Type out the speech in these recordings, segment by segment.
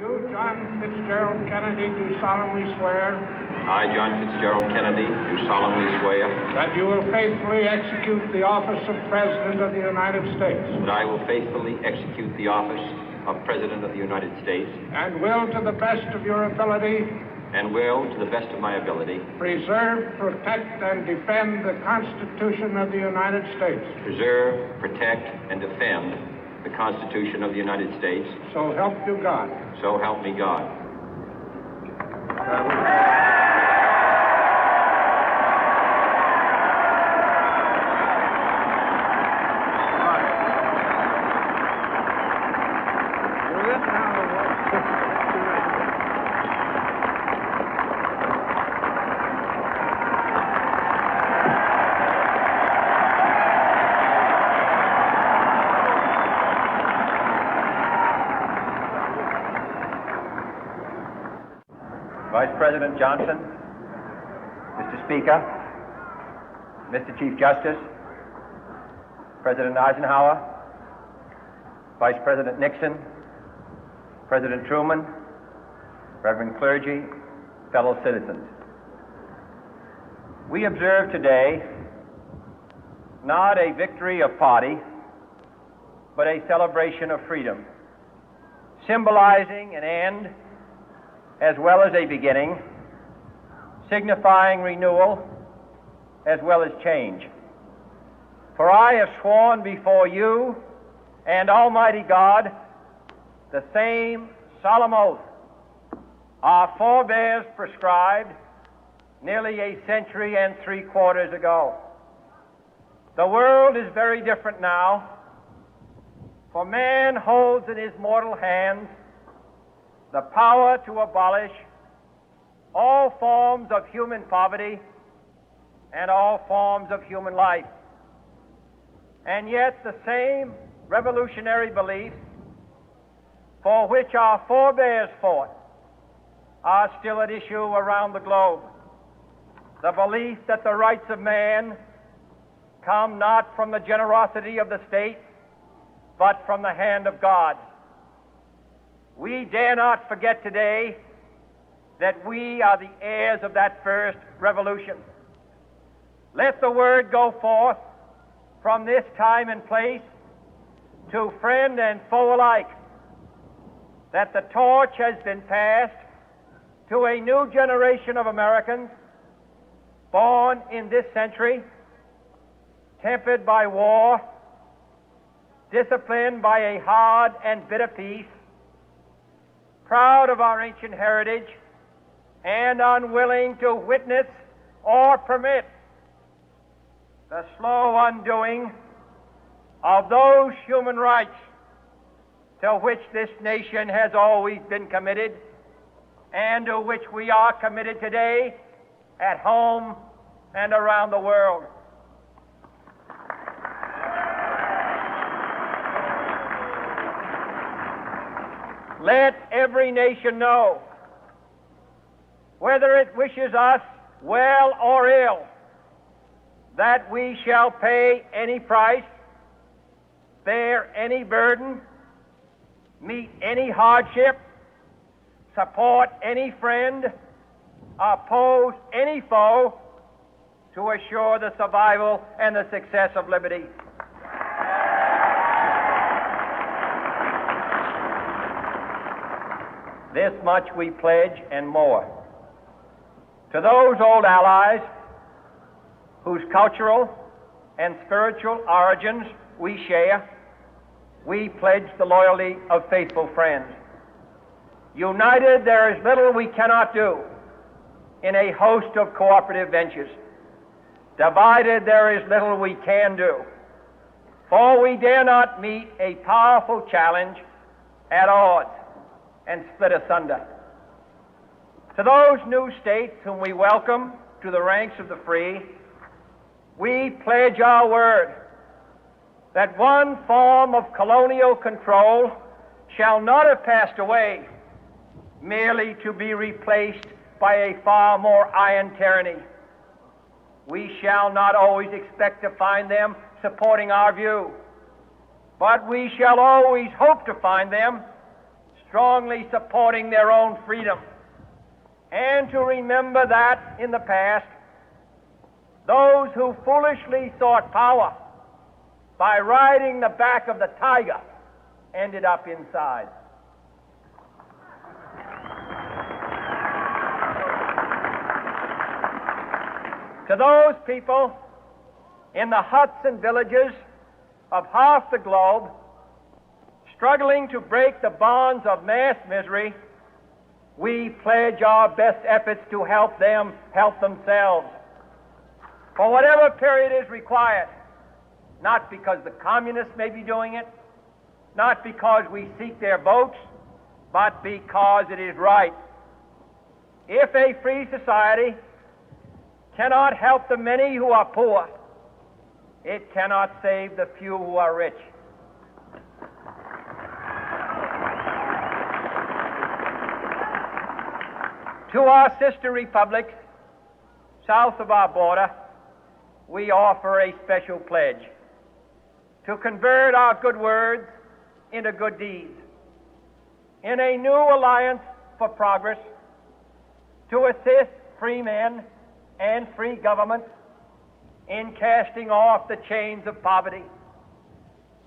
You, John Fitzgerald Kennedy, do solemnly swear I, John Fitzgerald Kennedy, do solemnly swear that you will faithfully execute the office of President of the United States that I will faithfully execute the office of President of the United States and will, to the best of your ability, and will, to the best of my ability, preserve, protect, and defend the Constitution of the United States. preserve, protect, and defend the Constitution of the United States. So help you God. So help me God. Vice President Johnson, Mr. Speaker, Mr. Chief Justice, President Eisenhower, Vice President Nixon, President Truman, Reverend clergy, fellow citizens. We observe today not a victory of party, but a celebration of freedom, symbolizing an end as well as a beginning, signifying renewal as well as change. For I have sworn before you and Almighty God the same solemn oath our forebears prescribed nearly a century and 3/4 ago. The world is very different now, for man holds in his mortal hands the power to abolish all forms of human poverty and all forms of human life. And yet the same revolutionary beliefs for which our forebears fought are still at issue around the globe. The belief that the rights of man come not from the generosity of the state, but from the hand of God. We dare not forget today that we are the heirs of that first revolution. Let the word go forth from this time and place to friend and foe alike that the torch has been passed to a new generation of Americans born in this century, tempered by war, disciplined by a hard and bitter peace, proud of our ancient heritage, and unwilling to witness or permit the slow undoing of those human rights to which this nation has always been committed and to which we are committed today at home and around the world. Let every nation know, whether it wishes us well or ill, that we shall pay any price, bear any burden, meet any hardship, support any friend, oppose any foe to assure the survival and the success of liberty. This much we pledge and more. To those old allies whose cultural and spiritual origins we share, we pledge the loyalty of faithful friends. United, there is little we cannot do in a host of cooperative ventures. Divided, there is little we can do, for we dare not meet a powerful challenge at odds and split asunder. To those new states whom we welcome to the ranks of the free, we pledge our word that one form of colonial control shall not have passed away merely to be replaced by a far more iron tyranny. We shall not always expect to find them supporting our view, but we shall always hope to find them strongly supporting their own freedom, and to remember that in the past, those who foolishly sought power by riding the back of the tiger ended up inside. To those people in the huts and villages of half the globe struggling to break the bonds of mass misery, we pledge our best efforts to help them help themselves for whatever period is required, not because the communists may be doing it, not because we seek their votes, but because it is right. If a free society cannot help the many who are poor, it cannot save the few who are rich. To our sister republics south of our border, we offer a special pledge to convert our good words into good deeds, in a new alliance for progress, to assist free men and free governments in casting off the chains of poverty.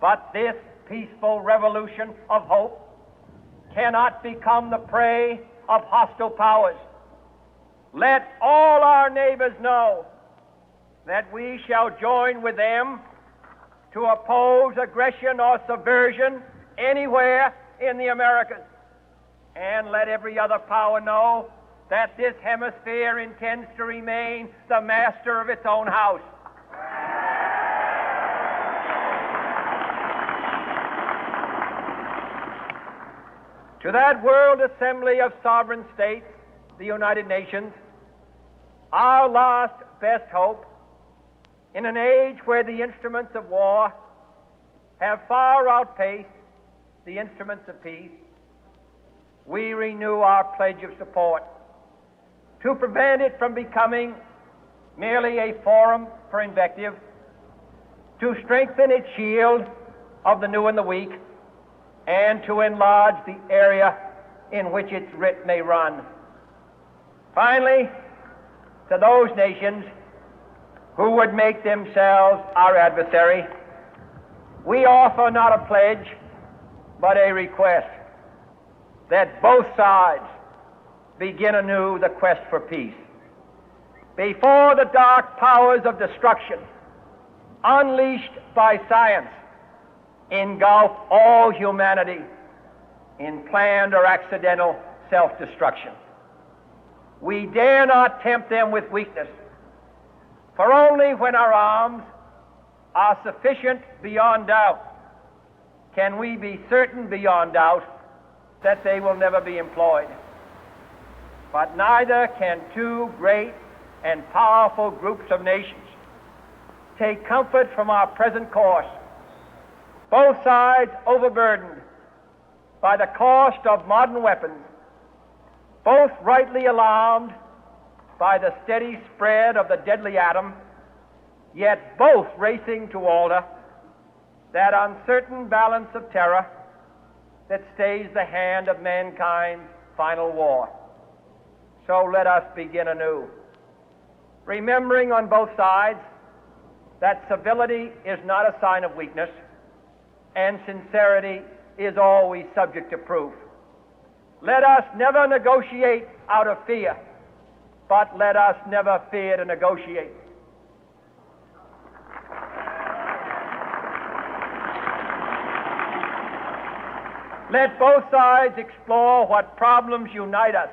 But this peaceful revolution of hope cannot become the prey of hostile powers. Let all our neighbors know that we shall join with them to oppose aggression or subversion anywhere in the Americas. And let every other power know that this hemisphere intends to remain the master of its own house. To that world assembly of sovereign states, the United Nations, our last best hope, in an age where the instruments of war have far outpaced the instruments of peace, we renew our pledge of support to prevent it from becoming merely a forum for invective, to strengthen its shield of the new and the weak, and to enlarge the area in which its writ may run. Finally, to those nations who would make themselves our adversary, we offer not a pledge, but a request that both sides begin anew the quest for peace. Before the dark powers of destruction, unleashed by science, engulf all humanity in planned or accidental self-destruction, we dare not tempt them with weakness, for only when our arms are sufficient beyond doubt can we be certain beyond doubt that they will never be employed. But neither can two great and powerful groups of nations take comfort from our present course, both sides overburdened by the cost of modern weapons, both rightly alarmed by the steady spread of the deadly atom, yet both racing to alter that uncertain balance of terror that stays the hand of mankind's final war. So let us begin anew, remembering on both sides that civility is not a sign of weakness, and sincerity is always subject to proof. Let us never negotiate out of fear, but let us never fear to negotiate. Let both sides explore what problems unite us,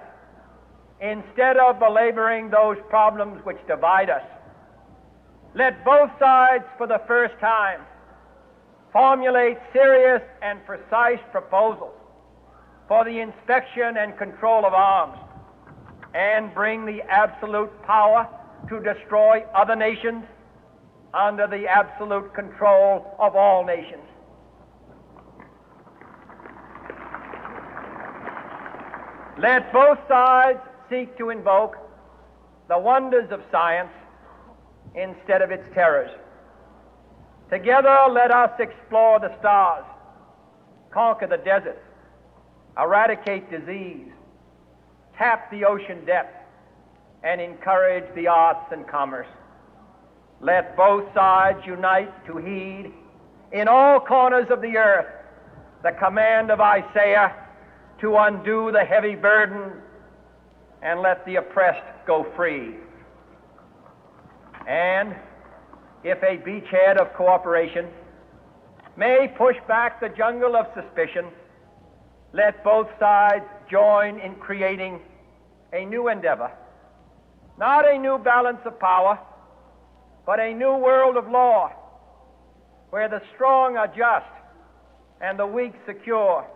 instead of belaboring those problems which divide us. Let both sides, for the first time, formulate serious and precise proposals for the inspection and control of arms, and bring the absolute power to destroy other nations under the absolute control of all nations. Let both sides seek to invoke the wonders of science instead of its terrors. Together, let us explore the stars, conquer the deserts, eradicate disease, tap the ocean depths, and encourage the arts and commerce. Let both sides unite to heed in all corners of the earth the command of Isaiah to undo the heavy burden and let the oppressed go free. And if a beachhead of cooperation may push back the jungle of suspicion, let both sides join in creating a new endeavor, not a new balance of power, but a new world of law, where the strong are just and the weak secure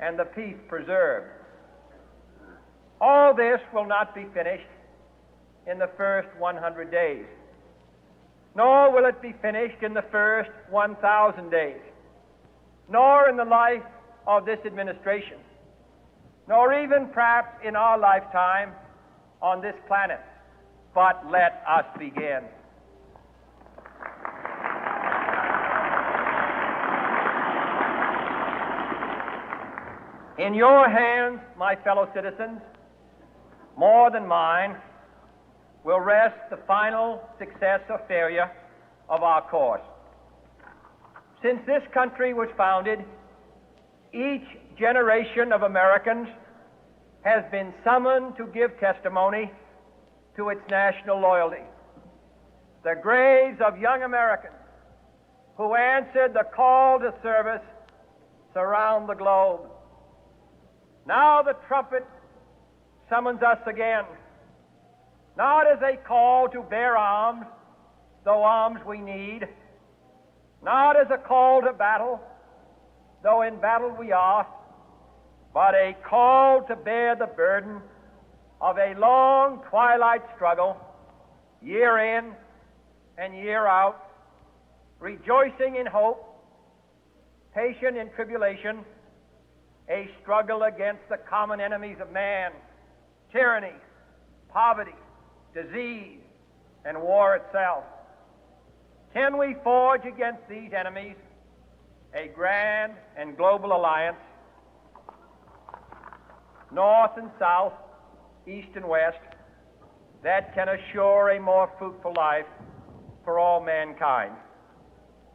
and the peace preserved. All this will not be finished in the first 100 days, nor will it be finished in the first 1,000 days, nor in the life of this administration, nor even perhaps in our lifetime on this planet. But let us begin. In your hands, my fellow citizens, more than mine, will rest the final success or failure of our course. Since this country was founded, each generation of Americans has been summoned to give testimony to its national loyalty. The graves of young Americans who answered the call to service surround the globe. Now the trumpet summons us again, not as a call to bear arms, though arms we need, not as a call to battle, though in battle we are, but a call to bear the burden of a long twilight struggle, year in and year out, rejoicing in hope, patient in tribulation, a struggle against the common enemies of man, tyranny, poverty, disease, and war itself. Can we forge against these enemies a grand and global alliance, north and south, east and west, that can assure a more fruitful life for all mankind?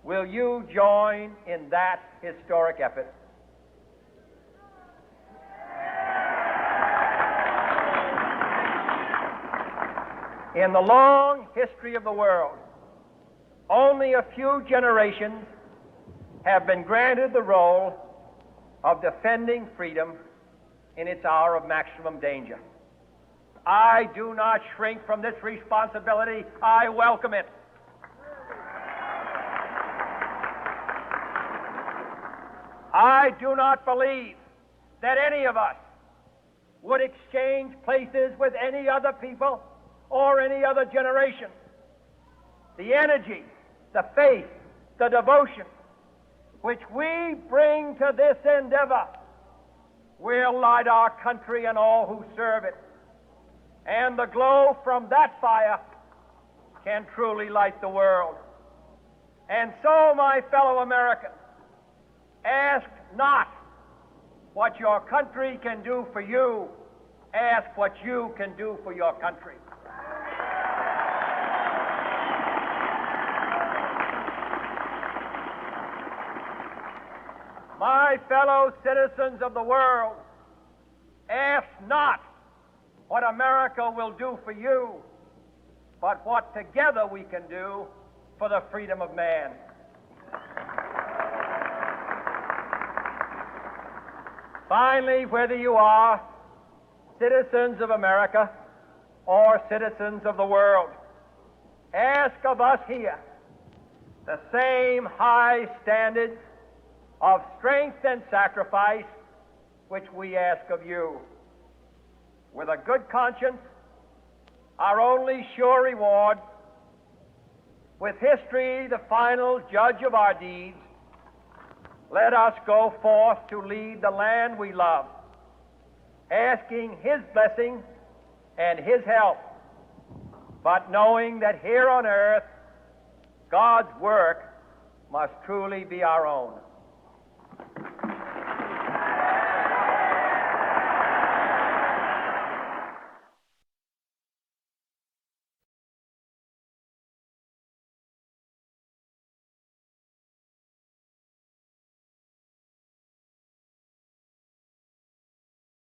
Will you join in that historic effort? In the long history of the world, only a few generations have been granted the role of defending freedom in its hour of maximum danger. I do not shrink from this responsibility. I welcome it. I do not believe that any of us would exchange places with any other people or any other generation. The energy, the faith, the devotion which we bring to this endeavor will light our country and all who serve it. And the glow from that fire can truly light the world. And so, my fellow Americans, ask not what your country can do for you, ask what you can do for your country. My fellow citizens of the world, ask not what America will do for you, but what together we can do for the freedom of man. Finally, whether you are citizens of America or citizens of the world, ask of us here the same high standards of strength and sacrifice which we ask of you. With a good conscience, our only sure reward, with history the final judge of our deeds, let us go forth to lead the land we love, asking His blessing and His help, but knowing that here on earth God's work must truly be our own.